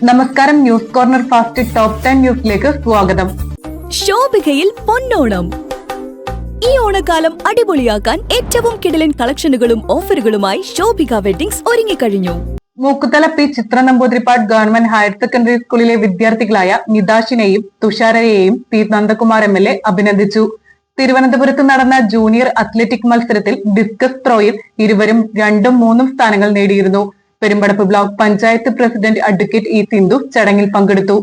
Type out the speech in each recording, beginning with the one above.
നമസ്കാരം. News corner fast top 10 ന്യൂസിലേക്ക് സ്വാഗതം. ശോഭികയിൽ പൊന്നോണം. ഈ ഓണക്കാലം അടിപൊളിയാക്കാൻ ഏറ്റവും കിടിലൻ കളക്ഷനുകളും ഓഫറുകളുമായി ശോഭിക വെഡിങ്സ് ഒരുങ്ങിക്കഴിഞ്ഞു. മൂക്കുതല പി ചിത്ര നമ്പൂതിരിപ്പാട് ഗവൺമെന്റ് ഹയർ സെക്കൻഡറി സ്കൂളിലെ വിദ്യാർത്ഥികളായ നിതാഷിനെയും തുഷാരയെയും പി നന്ദകുമാർ MLA അഭിനന്ദിച്ചു. തിരുവനന്തപുരത്ത് നടന്ന ജൂനിയർ അത്ലറ്റിക് മത്സരത്തിൽ ഡിസ്കസ് ത്രോയിൽ ഇരുവരും 2ഉം 3ഉം സ്ഥാനങ്ങൾ നേടിയിരുന്നു. Perumpadappu block panchayat president advocate E Sindhu ചടങ്ങിൽ പങ്കെടുത്തു.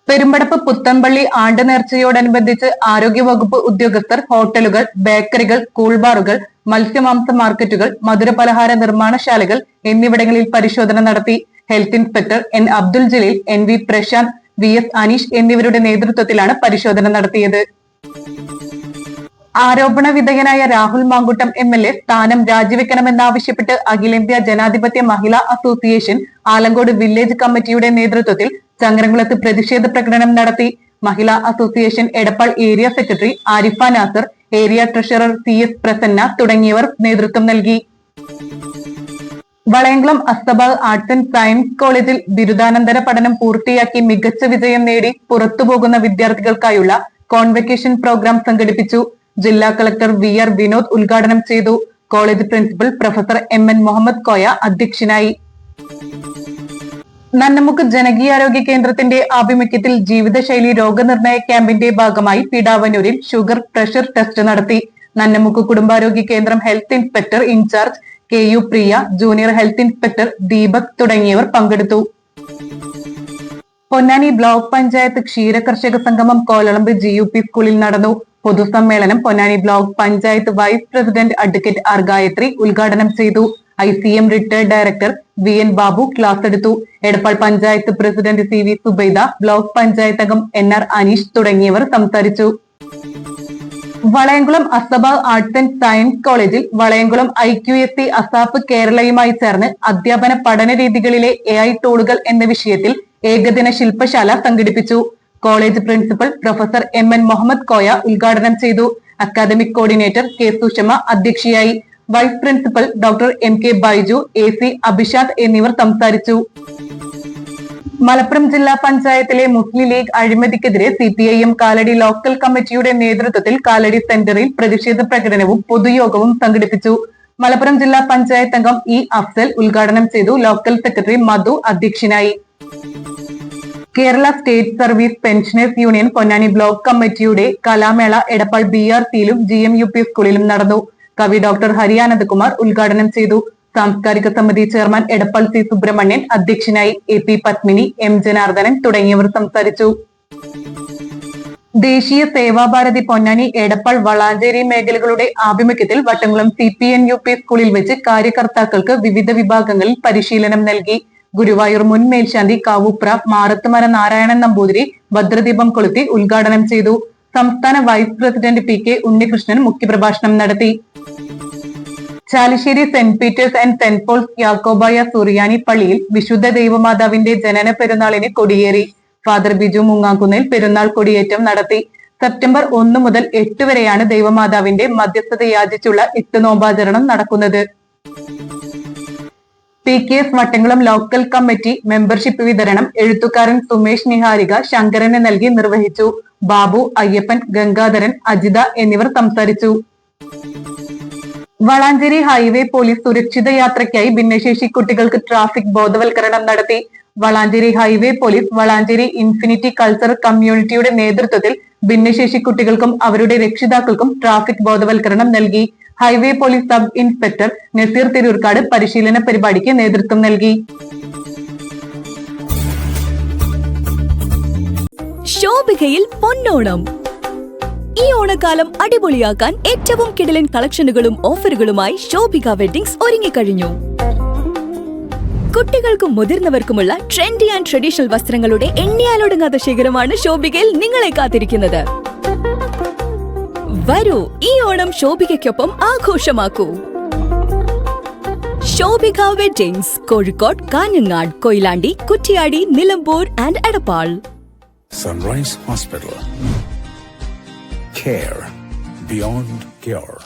പെരുമ്പടപ്പ് പുത്തൻപള്ളി ആണ്ട് നേർച്ചയോടനുബന്ധിച്ച് ആരോഗ്യവകുപ്പ് ഉദ്യോഗസ്ഥർ ഹോട്ടലുകൾ, ബേക്കറികൾ, കൂൾബാറുകൾ, മത്സ്യമാംസ മാർക്കറ്റുകൾ, മധുരപലഹാര നിർമ്മാണശാലകൾ എന്നിവിടങ്ങളിൽ പരിശോധന നടത്തി. Health inspector N. Abdul Jaleel, NV Prashanth, VS Aneesh എന്നിവരുടെ നേതൃത്വത്തിലാണ് പരിശോധന നടത്തിയത്. ആരോപണ വിധേയനായ രാഹുൽ മാങ്കൂട്ടം MLA സ്ഥാനം രാജിവെക്കണമെന്നാവശ്യപ്പെട്ട് അഖിലേന്ത്യാ ജനാധിപത്യ മഹിളാ അസോസിയേഷൻ ആലങ്കോട് വില്ലേജ് കമ്മിറ്റിയുടെ നേതൃത്വത്തിൽ ചങ്ങരംകുളത്ത് പ്രതിഷേധ പ്രകടനം നടത്തി. Mahila association Edappal area secretary Arifa Nasar, area treasurer CS Prasanna തുടങ്ങിയവർ നേതൃത്വം നൽകി. Valayamkulam Assabah arts and science കോളേജിൽ ബിരുദാനന്തര പഠനം പൂർത്തിയാക്കി മികച്ച വിജയം നേടി പുറത്തുപോകുന്ന വിദ്യാർത്ഥികൾക്കായുള്ള കോൺവെക്കേഷൻ പ്രോഗ്രാം സംഘടിപ്പിച്ചു. ജില്ലാ കളക്ടർ VR വിനോദ് ഉദ്ഘാടനം ചെയ്തു. College principal professor MN Muhammad Koya അധ്യക്ഷനായി. നന്നമുക്ക് ജനകീയാരോഗ്യ കേന്ദ്രത്തിന്റെ ആഭിമുഖ്യത്തിൽ ജീവിതശൈലി രോഗനിർണയ ക്യാമ്പിന്റെ ഭാഗമായി പിടാവന്നൂരിൽ ഷുഗർ പ്രഷർ ടെസ്റ്റ് നടത്തി. നന്നമുക്ക് കുടുംബാരോഗ്യ കേന്ദ്രം ഹെൽത്ത് ഇൻസ്പെക്ടർ ഇൻചാർജ് KU പ്രിയ, ജൂനിയർ ഹെൽത്ത് ഇൻസ്പെക്ടർ ദീപക് തുടങ്ങിയവർ പങ്കെടുത്തു. പൊന്നാനി ബ്ലോക്ക് പഞ്ചായത്ത് ക്ഷീര കർഷക സംഗമം കോലളമ്പ് GUP സ്കൂളിൽ നടന്നു. പൊതുസമ്മേളനം Ponnani block panchayat vice president advocate R Gayathri ഉദ്ഘാടനം ചെയ്തു. ICM retired director VN Babu class എടുത്തു. Edappal panchayat president CV Subaida, block panchayat അംഗം NR അനീഷ് തുടങ്ങിയവർ സംസാരിച്ചു. Valayamkulam Assabah arts and science കോളേജിൽ വളയംകുളം IQSC അസാപ്പ് കേരളയുമായി ചേർന്ന് അധ്യാപന പഠന രീതികളിലെ AI ടൂളുകൾ എന്ന വിഷയത്തിൽ ഏകദിന ശില്പശാല സംഘടിപ്പിച്ചു. College principal professor MN Muhammad Koya ഉദ്ഘാടനം ചെയ്തു. അക്കാദമിക് കോർഡിനേറ്റർ K സുഷമ അധ്യക്ഷയായി. Vice principal doctor MK Baiju, AC Abhishad എന്നിവർ സംസാരിച്ചു. മലപ്പുറം ജില്ലാ പഞ്ചായത്തിലെ മുസ്ലിം ലീഗ് അഴിമതിക്കെതിരെ CPIM കാലടി ലോക്കൽ കമ്മിറ്റിയുടെ നേതൃത്വത്തിൽ കാലടി സെന്ററിൽ പ്രതിഷേധ പ്രകടനവും പൊതുയോഗവും സംഘടിപ്പിച്ചു. മലപ്പുറം ജില്ലാ പഞ്ചായത്ത് അംഗം E അഫ്സൽ ഉദ്ഘാടനം ചെയ്തു. ലോക്കൽ സെക്രട്ടറി മധു അധ്യക്ഷനായി. Kerala state service pensioners union Ponnani block കമ്മിറ്റിയുടെ കലാമേള എടപ്പാൾ BRCയിലും GMUP സ്കൂളിലും നടന്നു. കവി ഡോക്ടർ ഹരിയാനന്ദകുമാർ ഉദ്ഘാടനം ചെയ്തു. സാംസ്കാരിക സമിതി ചെയർമാൻ എടപ്പാൾ C സുബ്രഹ്മണ്യൻ അധ്യക്ഷനായി. AP പത്മിനി, M ജനാർദ്ദനൻ തുടങ്ങിയവർ സംസാരിച്ചു. ദേശീയ സേവാഭാരതി പൊന്നാനി എടപ്പാൾ വളാഞ്ചേരി മേഖലകളുടെ ആഭിമുഖ്യത്തിൽ വട്ടംകുളം CPNUP സ്കൂളിൽ വെച്ച് കാര്യകർത്താക്കൾക്ക് വിവിധ വിഭാഗങ്ങളിൽ പരിശീലനം നൽകി. ഗുരുവായൂർ മുൻ മേൽശാന്തി കാവുപ്ര മാറത്തുമര നാരായണൻ നമ്പൂതിരി ഭദ്രദീപം കൊളുത്തി ഉദ്ഘാടനം ചെയ്തു. സംസ്ഥാന വൈസ് പ്രസിഡന്റ് PK ഉണ്ണികൃഷ്ണൻ മുഖ്യപ്രഭാഷണം നടത്തി. Chalissery saint Peter's and saint Paul's Yakobaya Suriyani പള്ളിയിൽ വിശുദ്ധ ദൈവമാതാവിന്റെ ജനന പെരുന്നാളിന് കൊടിയേറി. ഫാദർ ബിജു മുങ്ങാങ്കുന്നിൽ പെരുന്നാൾ കൊടിയേറ്റം നടത്തി. സെപ്റ്റംബർ 1 മുതൽ 8 വരെയാണ് ദൈവമാതാവിന്റെ മധ്യസ്ഥത യാചിച്ചുള്ള 8 നോമ്പാചരണം നടക്കുന്നത്. PKS Vattamkulam local committee membership വിതരണം എഴുത്തുകാരൻ സുമേഷ് നിഹാരിക ശങ്കരന് നൽകി നിർവഹിച്ചു. ബാബു, അയ്യപ്പൻ, ഗംഗാധരൻ, അജിത എന്നിവർ സംസാരിച്ചു. വളാഞ്ചേരി ഹൈവേ പോലീസ് സുരക്ഷിത യാത്രയ്ക്കായി ഭിന്നശേഷി കുട്ടികൾക്ക് ട്രാഫിക് ബോധവൽക്കരണം നടത്തി. Valanchery highway police Valanchery Infinity Cultural കമ്മ്യൂണിറ്റിയുടെ നേതൃത്വത്തിൽ ഭിന്നശേഷി കുട്ടികൾക്കും അവരുടെ രക്ഷിതാക്കൾക്കും ട്രാഫിക് ബോധവൽക്കരണം നൽകി. Highway police sub inspector Naseer Tirurkad പരിശീലന പരിപാടിക്ക് നേതൃത്വം നൽകി. ശോഭികയിൽ പൊന്നോണം. ഈ ഓണക്കാലം അടിപൊളിയാക്കാൻ ഏറ്റവും കിടിലൻ കളക്ഷനുകളും ഓഫറുകളുമായി ശോഭിക വെഡിങ്സ് ഒരുങ്ങിക്കഴിഞ്ഞു. കുട്ടികൾക്കും മുതിർന്നവർക്കുമുള്ള ട്രെൻഡി ആൻഡ് ട്രഡീഷണൽ വസ്ത്രങ്ങളുടെ എണ്ണിയാലൊടുങ്ങാത്ത ശേഖരമാണ് ശോഭികയിൽ നിങ്ങളെ കാത്തിരിക്കുന്നത്. വരൂ, ഈ ഓണം ശോഭികയ്ക്കൊപ്പം ആഘോഷമാക്കൂ. Shobhika weddings Kozhikode, Kanhangad, Koyilandy, Kuttiady, Nilambur and Edappal. Sunrise Hospital. Care beyond cure.